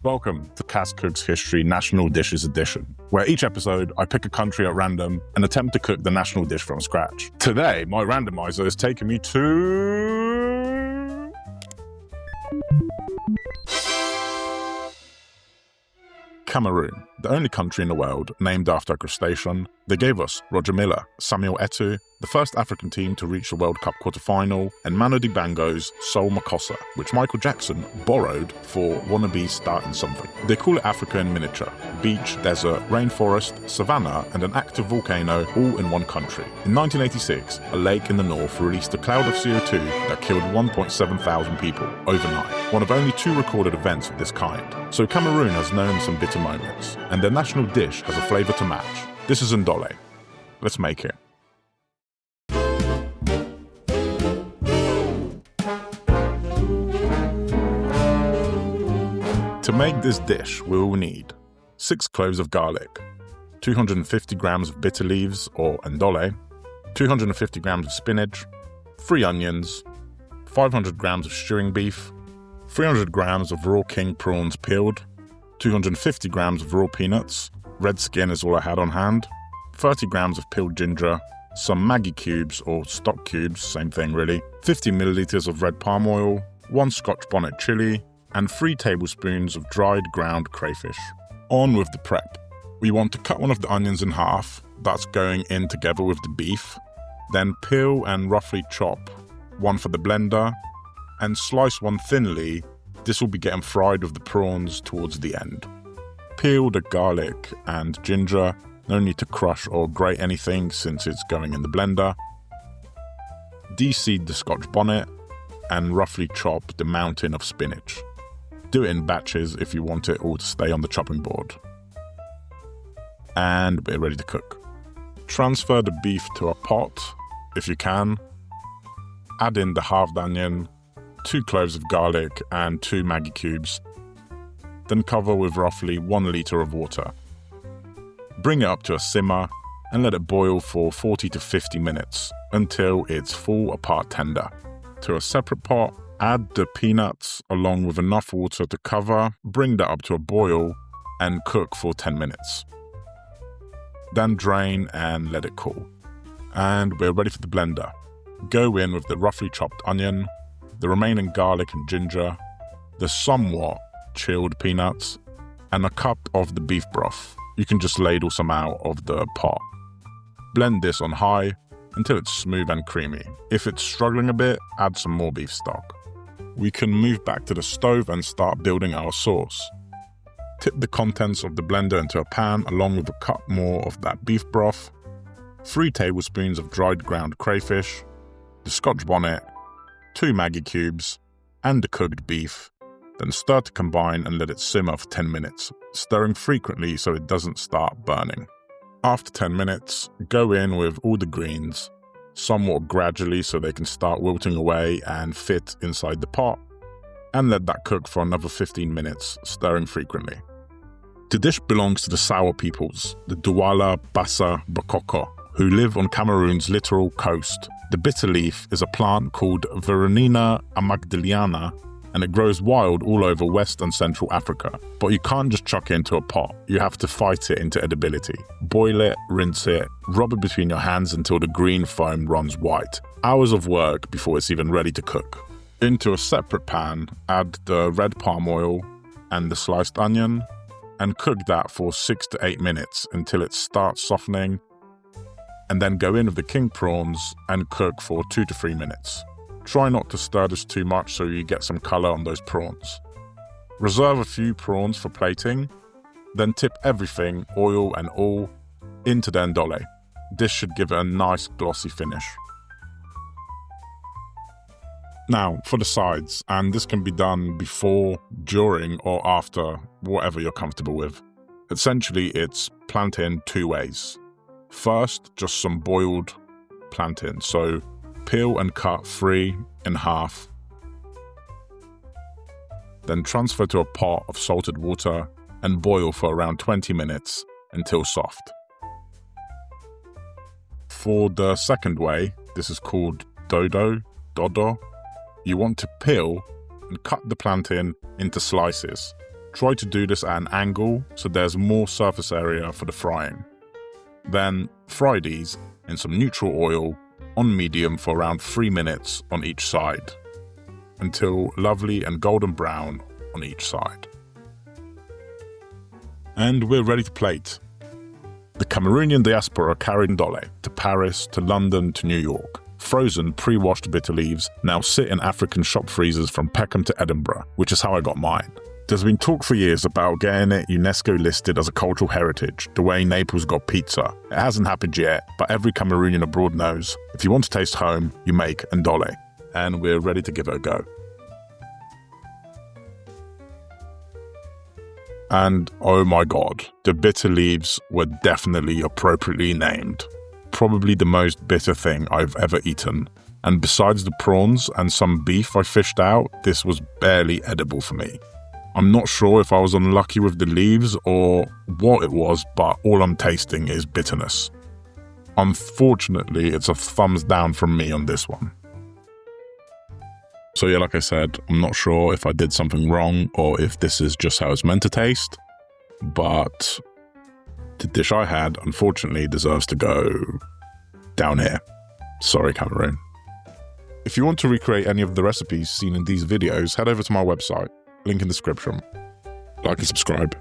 Welcome to Cass Cooks History National Dishes Edition, where each episode I pick a country at random and attempt to cook the national dish from scratch. Today, my randomiser is taking me to Cameroon, the only country in the world named after a crustacean. They gave us Roger Milla, Samuel Eto'o, the first African team to reach the World Cup quarterfinal, and Manu Dibango's Sol Makossa, which Michael Jackson borrowed for Wannabe Starting Something. They call it Africa in miniature: beach, desert, rainforest, savanna, and an active volcano all in one country. In 1986, a lake in the north released a cloud of CO2 that killed 1.7 thousand people overnight, one of only 2 recorded events of this kind. So Cameroon has known some bitter moments, and their national dish has a flavour to match. This is Ndole. Let's make it. To make this dish, we will need 6 cloves of garlic, 250 grams of bitter leaves or Ndole, 250 grams of spinach, 3 onions, 500 grams of stewing beef, 300 grams of raw king prawns peeled, 250 grams of raw peanuts, red skin is all I had on hand, 30 grams of peeled ginger, some Maggi cubes or stock cubes, same thing really, 50 milliliters of red palm oil, 1 Scotch bonnet chilli, and 3 tablespoons of dried ground crayfish. On with the prep. We want to cut one of the onions in half, that's going in together with the beef, then peel and roughly chop one for the blender, and slice one thinly. This will be getting fried with the prawns towards the end. Peel the garlic and ginger, no need to crush or grate anything since it's going in the blender. De-seed the Scotch bonnet and roughly chop the mountain of spinach. Do it in batches if you want it all to stay on the chopping board. And we're ready to cook. Transfer the beef to a pot, if you can. Add in the halved onion, 2 cloves of garlic and 2 Maggi cubes. Then cover with roughly 1 litre of water. Bring it up to a simmer and let it boil for 40 to 50 minutes until it's fall apart tender. To a separate pot, add the peanuts along with enough water to cover, bring that up to a boil and cook for 10 minutes. Then drain and let it cool. And we're ready for the blender. Go in with the roughly chopped onion, the remaining garlic and ginger, the somewhat chilled peanuts, and a cup of the beef broth. You can just ladle some out of the pot. Blend this on high until it's smooth and creamy. If it's struggling a bit, add some more beef stock. We can move back to the stove and start building our sauce. Tip the contents of the blender into a pan along with a cup more of that beef broth, 3 tablespoons of dried ground crayfish, the Scotch bonnet, 2 Maggi cubes, and the cooked beef. Then stir to combine and let it simmer for 10 minutes, stirring frequently so it doesn't start burning. After 10 minutes, go in with all the greens, somewhat gradually so they can start wilting away and fit inside the pot, and let that cook for another 15 minutes, stirring frequently. The dish belongs to the Sawa peoples, the Douala Bassa Bakoko, who live on Cameroon's littoral coast. The bitter leaf is a plant called Veronina amygdaliana, and it grows wild all over West and Central Africa. But you can't just chuck it into a pot, you have to fight it into edibility. Boil it, rinse it, rub it between your hands until the green foam runs white. Hours of work before it's even ready to cook. Into a separate pan, add the red palm oil and the sliced onion, and cook that for 6 to 8 minutes until it starts softening, and then go in with the king prawns and cook for 2 to 3 minutes. Try not to stir this too much so you get some colour on those prawns. Reserve a few prawns for plating, then tip everything, oil and all, into the Ndole. This should give it a nice glossy finish. Now, for the sides, and this can be done before, during or after, whatever you're comfortable with. Essentially, it's plantain 2 ways. First, just some boiled plantain, so peel and cut 3 in half. Then transfer to a pot of salted water and boil for around 20 minutes until soft. For the second way, this is called dodo, you want to peel and cut the plantain into slices. Try to do this at an angle so there's more surface area for the frying. Then fry these in some neutral oil on medium for around 3 minutes on each side, until lovely and golden brown on each side. And we're ready to plate. The Cameroonian diaspora carried Ndole to Paris, to London, to New York. Frozen, pre-washed bitter leaves now sit in African shop freezers from Peckham to Edinburgh, which is how I got mine. There's been talk for years about getting it UNESCO listed as a cultural heritage, the way Naples got pizza. It hasn't happened yet, but every Cameroonian abroad knows if you want to taste home, you make Ndole. And we're ready to give it a go. And oh my god, the bitter leaves were definitely appropriately named. Probably the most bitter thing I've ever eaten. And besides the prawns and some beef I fished out, this was barely edible for me. I'm not sure if I was unlucky with the leaves or what it was, but all I'm tasting is bitterness. Unfortunately, it's a thumbs down from me on this one. So yeah, like I said, I'm not sure if I did something wrong or if this is just how it's meant to taste, but the dish I had, unfortunately, deserves to go down here. Sorry, Cameroon. If you want to recreate any of the recipes seen in these videos, head over to my website, link in the description. Like and subscribe.